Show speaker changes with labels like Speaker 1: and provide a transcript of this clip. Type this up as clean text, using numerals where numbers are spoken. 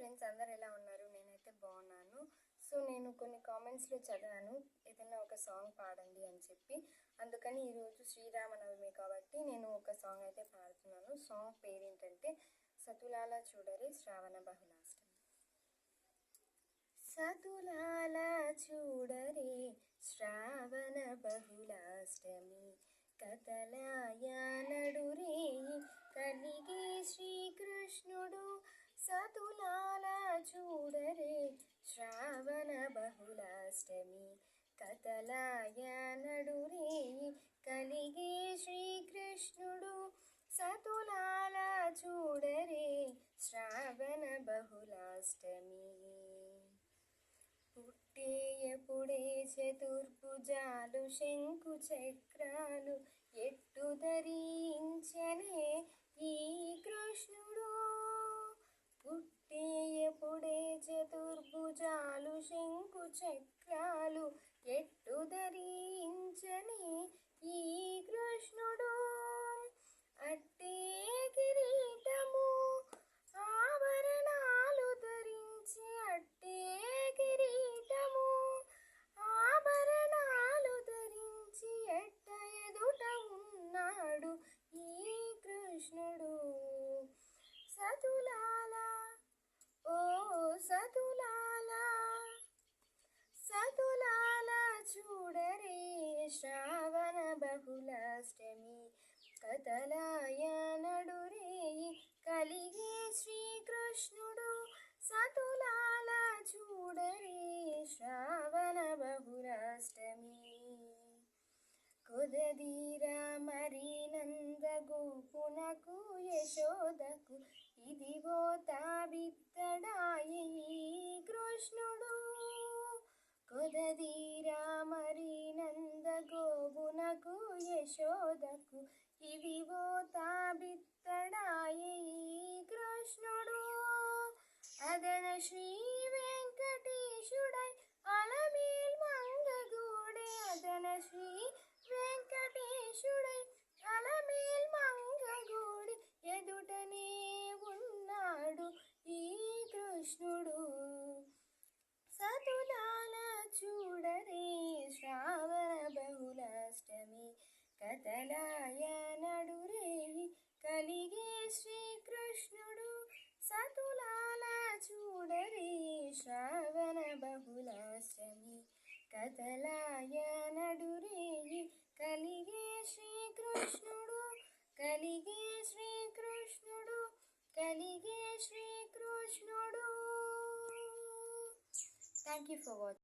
Speaker 1: Friends, అందరు ఎలా ఉన్నారు? నేనైతే బాగున్నాను. సో నేను కొన్ని కామెంట్స్లో చదివాను, ఏదైనా ఒక సాంగ్ పాడండి అని చెప్పి. అందుకని ఈరోజు శ్రీరామనవమి కాబట్టి నేను ఒక సాంగ్ అయితే పాడుతున్నాను. సాంగ్ పేరు ఏంటంటే సతులాల చూడరే శ్రావణ బహుళాష్టమి. సతులాల చూడరే శ్రావణ బహుళాష్టమి, కతలాయ నడురే కలిగే శ్రీకృష్ణుడు. సతులాల చూడరే శ్రావణ బహుళాష్టమి, కతలాయ నడురే కలిగే శ్రీకృష్ణుడు. సతులాల చూడరే శ్రావణ బహుళాష్టమి, పుట్టేయపుడే చతుర్భుజాలు శంకు చక్రాలు ఎట్టు ధరించనే ఈ కృష్ణుడు. పుట్టేయపుడే చతుర్భుజాలు శంకు చక్రాలు ఎట్టు ధరించనే ఈ కృష్ణుడు. అట్టే కిరీటము ఆభరణాలు ధరించి, అట్టే కిరీటము ఆభరణాలు ధరించి ఎట్ట ఎదుట ఉన్నాడు ఈ కృష్ణుడు. సతులాల ఓ సతులాల, సతులాల చూడరే శ్రావణ బహుళాష్టమి, కతలాయ నడురే కలిగే శ్రీకృష్ణుడు. సతులాల చూడరే శ్రావణ బహుళాష్టమి, కొదదీరా మరి నంద గోపునకు యశోదకు ఇదిగో తాబిత్తడాయి కృష్ణుడు. కొదదీరా మరి నంద గోపునకు యశోదకు ఇదిగో తాబిత్తడాయి కృష్ణుడు. అదన శ్రీ వెంకటేశుడై అలమేల్ మంగగూడే, అదన శ్రీ వెంకటేశుడై అలమేల్ మంగగూడి ఎదుటనే ఉన్నాడు ఈ కృష్ణుడు. సతులాల చూడరే శ్రావణ బహుళాష్టమి, కతలాయ నడురే కలిగే శ్రీకృష్ణుడు. సతులాల చూడరే శ్రావణ బహుళాష్టమి, కతలాయ నడురే కలిగే శ్రీకృష్ణుడు. కలిగే శ్రీకృష్ణుడు, కలిగే శ్రీకృష్ణుడు. Thank you for watching.